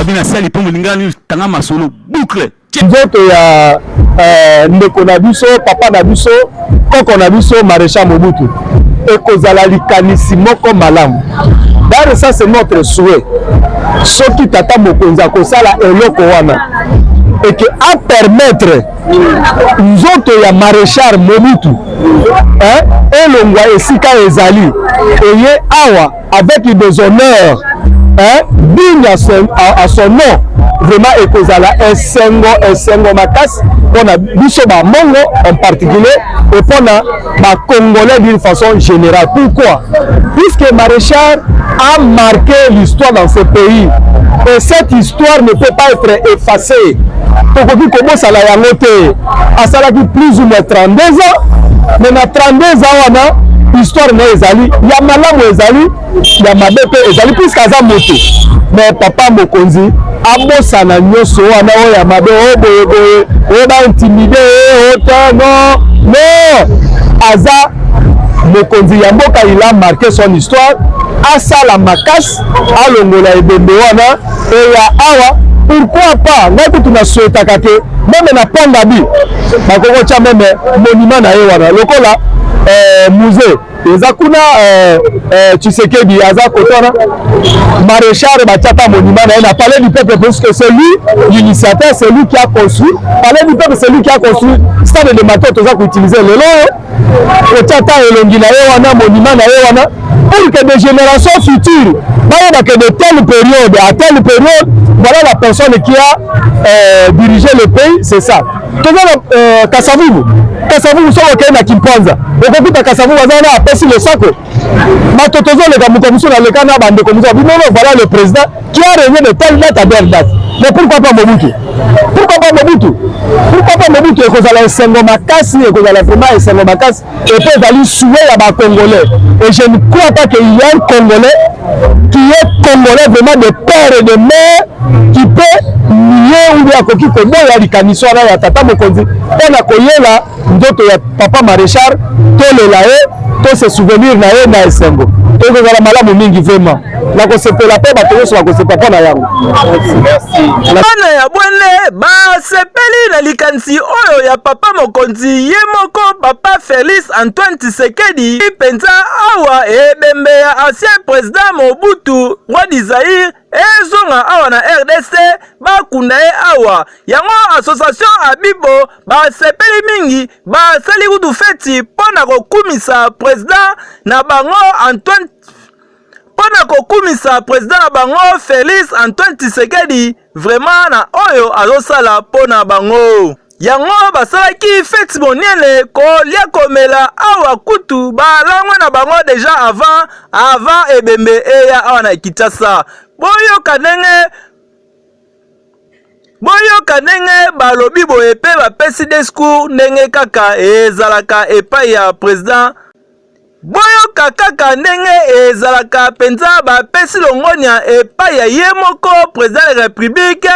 abina sali po mulingani tanga masolo boucle nzoto ya ndeko na biso papa na biso koko na biso maréchal Mobutu ekozala likanisi moko malamu. D'ailleurs ça c'est notre souhait. Soki tata mokonzi akosala eloko wana et que à permettre nzoto ya maréchal Mobutu elongwa esika ezali eye awa avec des honneurs digne à son nom. Vraiment ekozala esengo makasi pona biso ba mongo en particulier et pona ba congolais d'une façon générale. Pourquoi? Puisque maréchal a marqué l'histoire dans ce pays et cette histoire ne peut pas être effacée. Tokoki kobosala yango te asalaki plus ou moins 32 ans mais na 32 ans wana histoire na ezali ya malamu ezali ya mabe pe ezali puisque aza moto mais papa mokonzi abosana nyonso wana oyo ya mabe oboyeboye oyo baintimide otango non aza mokonzi ya mboka il a marqué son histoire asala makasi alongola ebembe wana eya awa pourquoi pas ngai tunasuetaka ke meme na Pangabi bakoko tia meme monument na ye wana lokola musée eza kuna Tshisekedi aza kotona maréchal batiata monument na ye na palais du peuple parce que c'est lui l'initiateur, c'est lui qui a construit palais du peuple, c'est lui qui a construit stade de Mato toza ko utiliser lelo otiata elongi na ye wana monument na ye wana pour que des générations futures bah que de telle période à telle période voilà la personne qui a dirigé le pays, c'est ça. Kasavubu soko ke na Kimpanza okokuta Kasavubu azana apesi le sako matotozo le kamukomuso na le kana bande komuso binono voilà le président qui a régné de telle date à telle date. Mais pourquoi pas Mobutu? Pourquoi pas Mobutu? Pourquoi pas Mobutu? Ekozala esengo makasi, ekozala vraiment esengo makasi et puis ezali souhait ya ba Congolais et je ne crois pas qu'il y a un Congolais qui est Congolais vraiment de père et de mère qui peut nier ou bien koki koboya likaniso na ya tata mokonzi pona koyela ndoto ya papa maréchal tolela ye to se souvenir na ye na esengo ekozala malamu mingi vraiment na kosepela pe bato nyonso bakosepa mpona yango. Bana ya bwele basepeli na likanisi oyo ya papa mokonzi ye moko papa Félix Antoine Tshisekedi penza awa ebembe ya ancien président Mobutu Rwadi Zaire ezonga awa na RDC bakunda ye awa yango association abibo basepeli mingi basali kudu feti pona kokumisa président na bango Antoine pona kokumisa président na bango Félix Antoine Tshisekedi vraiment na oyo azosala pona bango yango basalaki feti monene kolia komela awa kutu balangwe na bango déjà avant ebembe eya awa na Kinshasa boyoka ndenge balobi boye pe bapesi discours ndenge kaka ezalaka epai ya président boyoka kaka ndenge ezalaka penza bapesi longonia epai ya ye moko président de la République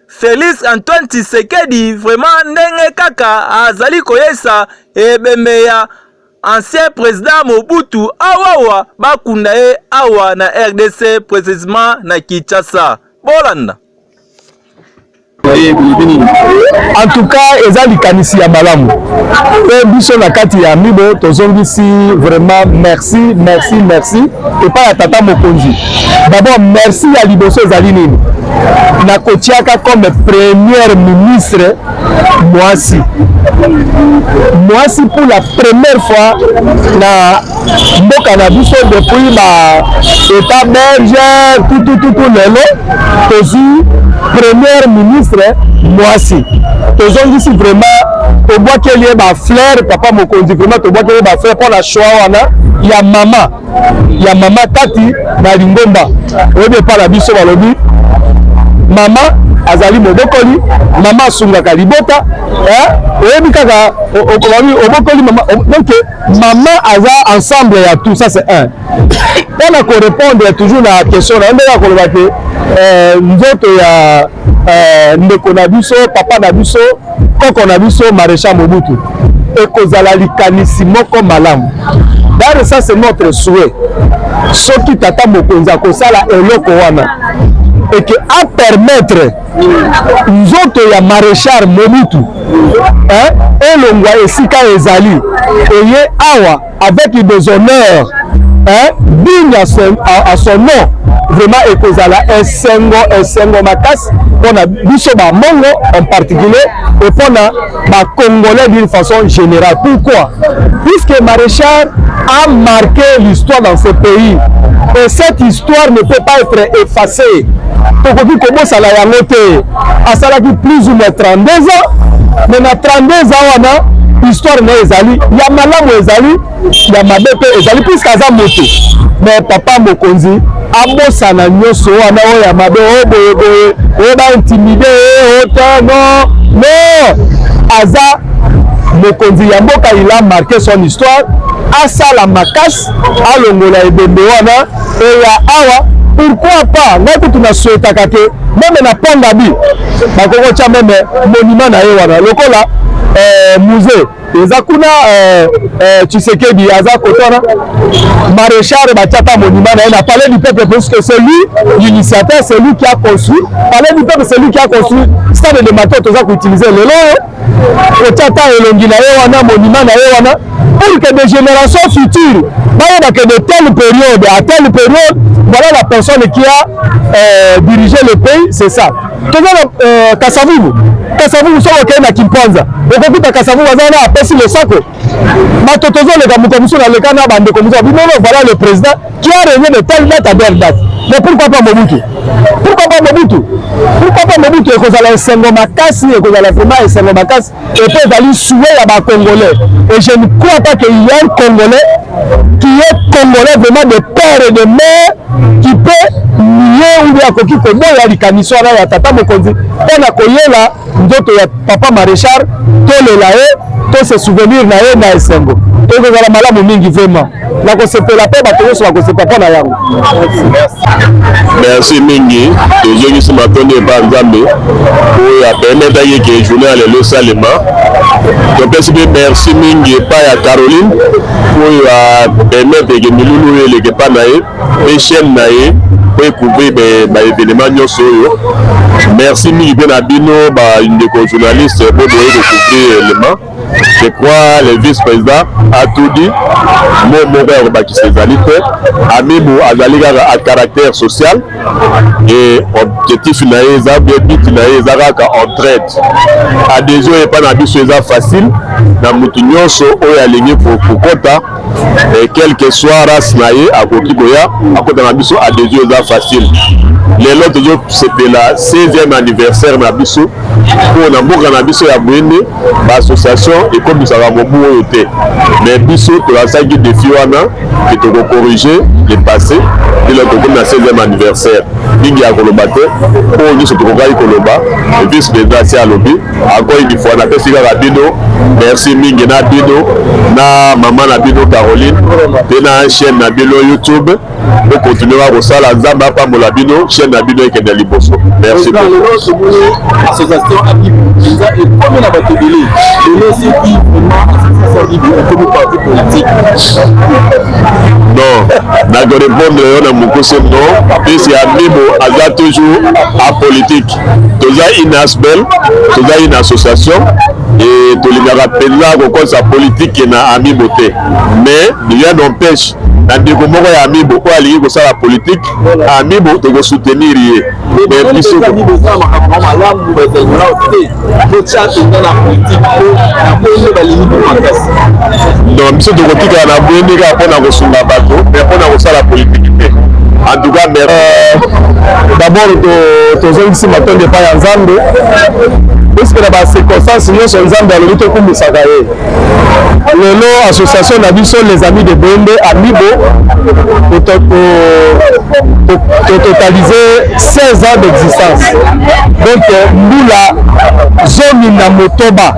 Félix Antoine Tshisekedi vraiment ndenge kaka azali koyesa ebembe ya ancien président Mobutu awawa bakunda ye awa na RDC précisément na Kinshasa bolanda. En tout cas eza likanisi ya malamu pe biso na kati ya mibo tozongisi vraiment merci et pas ya tata mokonzi. D'abord merci ya liboso ezali nini na kotiaka comme premier ministre Mwasi pour la première fois na mboka na biso depuis ba état belge tout lelo tozi premier ministre Mwasi tozongisi vraiment tobwakeli ba fleur papa mokonzi vraiment tobwakeli ba fleur pour la choix wana ya mama kati na lingomba obe pa la biso balobi mama azali mobokoli mama asungaka libota oyebi kaka obokoli mama donc mama aza ensemble ya tout ça c'est un pona ko répondre toujours na question na ndeka koloba ke nzoto ya ndeko na biso papa na biso koko na biso maréchal Mobutu ekozala likanisi moko malamu. D'ailleurs ça c'est notre souhait soki tata mokonzi akosala eloko wana et que à permettre nzoto ya maréchal Mobutu elongwa esika ezali eye awa avec des honneurs digne à son nom, vraiment ekozala esengo makasi pona biso ba mongo en particulier et pona ba congolais d'une façon générale. Pourquoi? Puisque Maréchal a marqué l'histoire dans ce pays et cette histoire ne peut pas être effacée. Tokoki kobosala yango te, asalaki plus ou moins 32 ans, mais na 32 ans wana histoire na ezali ya malamu ezali ya mabe pe ezali puisque aza moto. Mais papa mokonzi abosana nyonso wana oyo ya mabe oboyeboye oyo baintimide non aza mokonzi ya mboka, il a marqué son histoire, asala makasi alongola ebembe wana eya awa. Pourquoi pas ngai tunasuetaka ke meme na Pangabi bakoko tia meme monument na ye wana lokola musée eza kuna Tshisekedi aza kotona maréchal batiaka monument na ye na palais du peuple parce que c'est lui l'initiateur, c'est lui qui a construit palais du peuple, c'est lui qui a construit stade de Mato toza koutiliser lelo kotiata elongi na ye wana monument na ye wana pour que des générations futures bayeba que de telle période à telle période voilà la personne qui a dirigé le pays, c'est ça. Kasavubu soko okei na Kimpanza okokuta Kasavubu azana apesi le sako bato tozoleka mokomiso na leka na bandeko mosusu binono voilà le président qui a régné de telle date à telle date. Mais pourquoi pas Mobutu? Pourquoi pas Mobutu ekozala esengo makasi, ekozala vraiment esengo makasi et puis ezali souhait ya ba Congolais. Et je ne crois pas qu'il y a un Congolais qui est Congolais vraiment de père et de mère qui peut nier ou bien koki koboya likanisi wana ya tata mokonzi mpona koyela nzoto ya papa maréchal tolela ye to se souvenir na ye na esengo ekozala malamu mingi vraiment nakosepela mpe bato nyonso bakosepa mpo na yango. Merci mingi tozongisi matondi epa nzambe oyo apermetaki ke journée ya lelo esalema. Topesi mpe merci mingi epai ya Caroline oyo apermettre ke milulu oyo eleke epa na ye mpe chaîne na ye po ekouvrir baévénement nyonso oyo. Merci mingi mpe na bino bandeko journaliste po boye kocouvrir élément. Je crois le vice-président a tout dit. Mon mobile bakisa ezali te. Amibu azali kaka à caractère social et objectif na ye eza bien but na ye eza kaka entraide. Adhésion epa na biso eza facile na mutu nyonso oyo alingi kokota et quel que soit race na ye akoki koya akota na biso adhésion eza facile. Lelo tozosepela 16e anniversaire na biso mpo na mboka na biso ya Bwende baassociation ekomisaka mobu oyo te, mais biso tolasaki défi wana ke tokokorrige le passé ilo tokomi na 16e anniversaire mingi ya koloba te oyo nyonso tokokaki koloba vice président asi alobi encore une fois napesi kaka bino merci mingi na bino na mama na bino Caroline mpe na chaîne na bino YouTube okontinue ka kosala nzambe apambola bino chaîne na bino ekende liboso. Merci beaucoup. Non, na ko répondre yo na mokose non, puisque Amibo aza toujours apolitique. Toza une asbel, toza une association et tolingaka penza kokosa politique na Amibo te. Mais rien n'empêche na ndeko moko ya Amibo oyo alingi kosala politique, Amibo toko soutenir ye. Mais biso non, biso tokotika na bwende kaka mpona kosunga bato mais mpona kosala politiki te. En tout cas, d'abord tozongisi matondi epai ya Nzambe puisque na bacirconstance nyonso Nzambe alobi tokumbisaka ye. Lelo association na biso les amis de Bwende Amibo totalisé 16 ans d'existence. Donc mbula zoni na motoba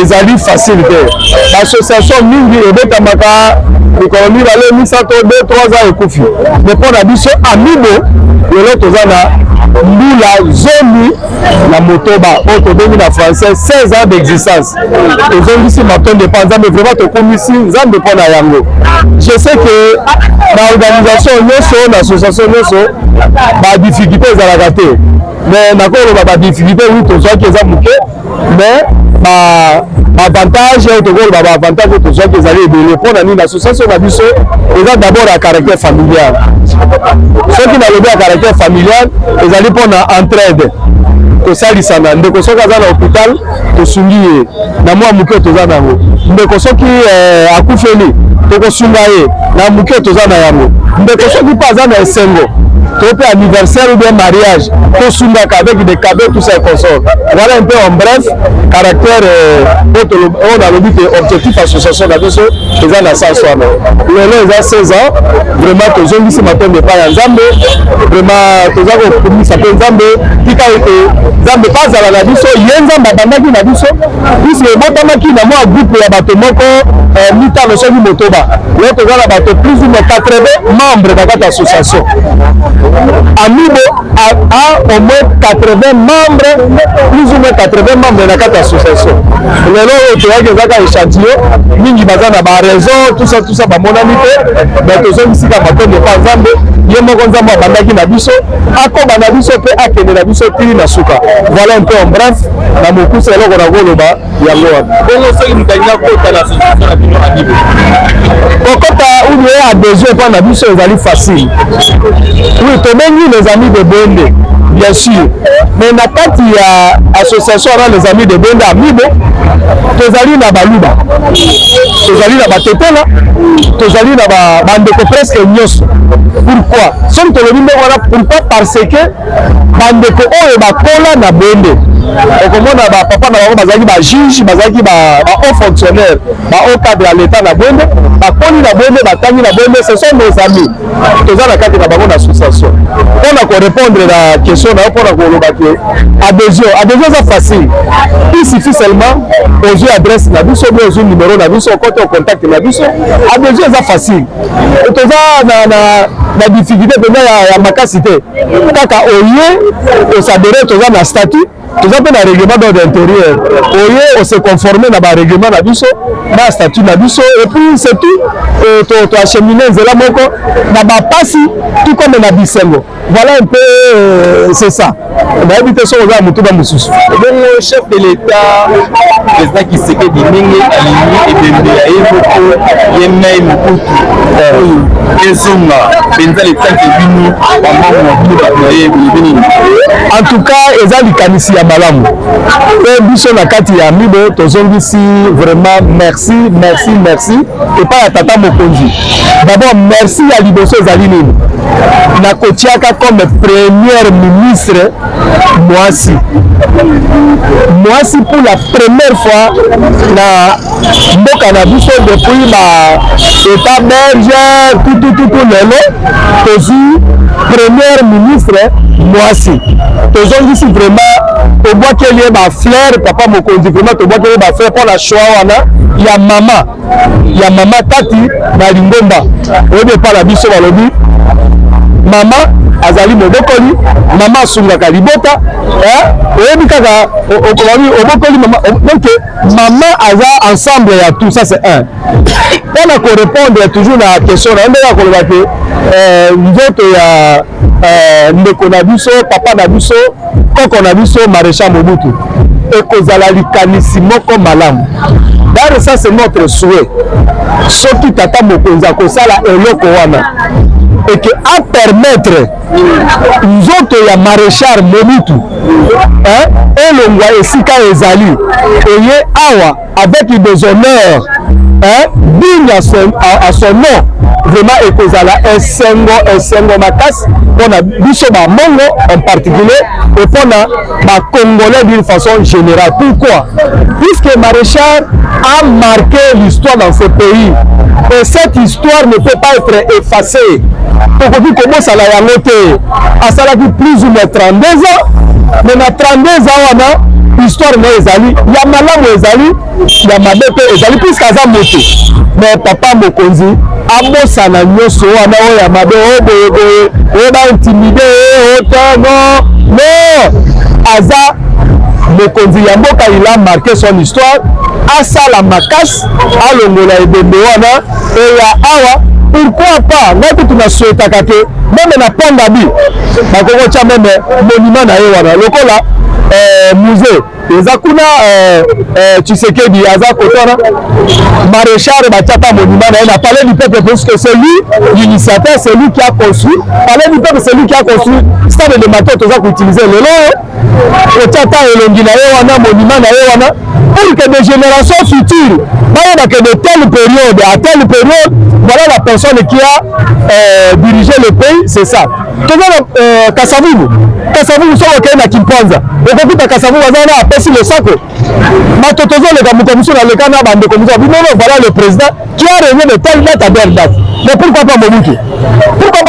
ezali facile te. L'association mingi ebetamaka mikolo mibale misato 2-3 ans ekufi. Mais mpo na biso Amibo lelo toza na mbula zoni na motoba oyo tobengi na français 16 ans d'existence. Tozongisi matondi epa nzambe vraiment tokomisi nzambe mpona yango. Je sais que na organisation nyonso na association nyonso ba difficulté ezalaka te, mais nakoloba ba difficulté oui tozwaki eza moke, mais ba avantage tokoloba ba avantage tozwaki ezali ebele mpona nini association na biso eza d'abord à caractère familial. Soki nalobi ya caractère familial ezali mpona entraide kosalisana. Ndeko soki aza na hôpital tosungi ye na mwa moke toza nango, ndeko soki akufeli tokosunga ye na moke toza na yango, ndeko soki mpe aza na esengo to anniversaire ou bien mariage tosungaka avec des cadeaux tout ça et consort. Voilà un peu en bref caractère on a le but objectif association na biso eza na sens wana. Lelo eza 16 ans vraiment tozongisi matombe pa ya nzambe, vraiment toza kokumisa mpe nzambe tika ete nzambe pazala na biso ye nzambe abandaki na biso puisque ebotamaki na mwa groupe ya bato moko mitano soki motoba. Lelo toza na bato plus ou moins 80 membres na kati association. Amibo a au moins 80 membres, plus ou moins 80 membres dans cette association. Lelo toyaki ezaka échantillon mingi baza na ba raison tout ça ba monanité, mais tozongisika matombe pa nzambe ye moko nzambe abandaki na biso akoba na biso pe akende na biso tili na suka. Voilà un peu en bref na mokusa eloko na koloba yango wana. Bongo soki mutalinga kota na association na bino Amibo kokota ou bien adhésion pa na biso ezali facile. Oui, tobengi les amis de Bende, bien sûr. Mais na kati ya association na les amis de Bende Amibo, tozali na baluba, tozali na batetela, tozali na bandeko presque nyonso. Pourquoi? Soki tolobi ndenge wana pourquoi? Parce que bandeko oyo bakola na Bende. Okomona ba papa na bango bazalaki ba juge, bazalaki ba haut fonctionnaire, ba haut cadre à l'état na Bende, bakoli na Bende, batangi na Bende, ce sont nos amis. Toza na kati na bango na association. Pour ko répondre la question na pour ko loba ke adhésion ça facile. Il suffit seulement poser adresse na biso, poser numéro na biso, côté au contact na biso. Adhésion ça facile. Toza na difficulté de ya makasité. Kaka oye o s'adhérer toza na statut. Tout ça peut dans le règlement d'ordre intérieur. On se conformer dans le règlement de biso, dans le statut de biso, et puis c'est tout. Tu acheminer zela moko, na ba pasi, tout comme na bisengo. Voilà un peu, c'est ça. On a évité ça aux gens mutuba mususu. Le chef de l'État, président Tshisekedi Mingi, Alimi et Bembe, Ayemoko, Yemei Mokutu, Ezonga, Benza le temps que vinu, en tout cas, ezali kanisi ya malamu. Et biso na kati ya Amibo, tozongisi vraiment merci. Et pas ya tata mokonzi. D'abord, merci à liboso ezali nini. Na kotiaka comme premier ministre Mwasi pour la première fois na mboka na biso depuis ba état belge tout lelo tozi premier ministre Mwasi. Tozongisi vraiment tobwakeli ba fleur papa mokonzi vraiment tobwakeli ba fleur pour la choix wana ya mama tati na lingomba obe pa la biso balobi mama azali mobokoli mama asungaka libota oyebi kaka obokoli mama donc mama aza ensemble ya tout ça c'est un. On a ko répondre toujours na question na ndeka koloba ke nzoto ya ndeko na biso papa na biso koko na biso maréchal Mobutu ekozala likanisi moko malamu. D'ailleurs ça c'est notre souhait. Soki tata mokonzi akosala eloko wana et que à permettre nzoto ya maréchal Mobutu elongwa esika ezali eye awa avec des honneurs digne à son nom. Vraiment ekozala esengo makasi pona biso ba mongo en particulier et pona ba congolais d'une façon générale. Pourquoi? Puisque maréchal a marqué l'histoire dans ce pays et cette histoire ne peut pas être effacée. Tokoki komosala yango te asalaki plus ou moins 32 ans, mais na 32 ans wana histoire na ezali ya malamu ezali ya mabe pe ezali puisque aza moto. Mais papa mokonzi abosana nyonso wana oyo ya mabe oyo ba intimidé otango non aza mokonzi ya mboka il a marqué son histoire asala makasi alongola ebembe wana eya awa. Pourquoi pas ngai tunasuetaka te meme na Pondabi bakokotya meme monument na ye wana lokola musée eza kuna Tshisekedi aza kotona maréchal batiata monument na ye na palais du peuple parce que c'est lui l'initiateur, c'est lui qui a construit palais du peuple, c'est lui qui a construit stade de Mato toza koutiliser lelo otiata elongi na ye wana monument na ye wana pour que des générations futures bayeba que de telle période à telle période voilà la personne qui a dirigé le pays, c'est ça. Toza Kasavubu soko kena Kimpanza okokuta Kasavubu azana apesi le sako matotozo le kamukomuso na lekana bande komuso binono voilà le président qui a régné de telle date à telle date. Mais pourquoi pas Mobutu? Pourquoi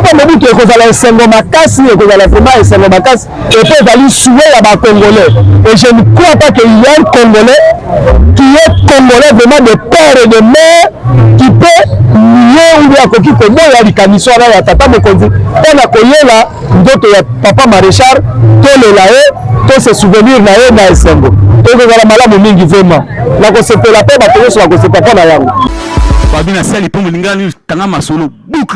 pas Mobutu ekozala esengo makasi ekozala vraiment esengo makasi et peut aller souhaiter à ba Congolais. Et je ne crois pas qu'il y ait un Congolais qui est Congolais vraiment de père et de mère qui peut nier ou bien koki komo ya likaniso na ya tata mokonzi mpona koyela ndoto ya papa maréchal tolela ye to se souvenir na ye na esengo tokozala malamu mingi vraiment na kosepela mpe bato nyonso bakosepela mpo na yango babina sali mpo molingani tanga masolo boucle.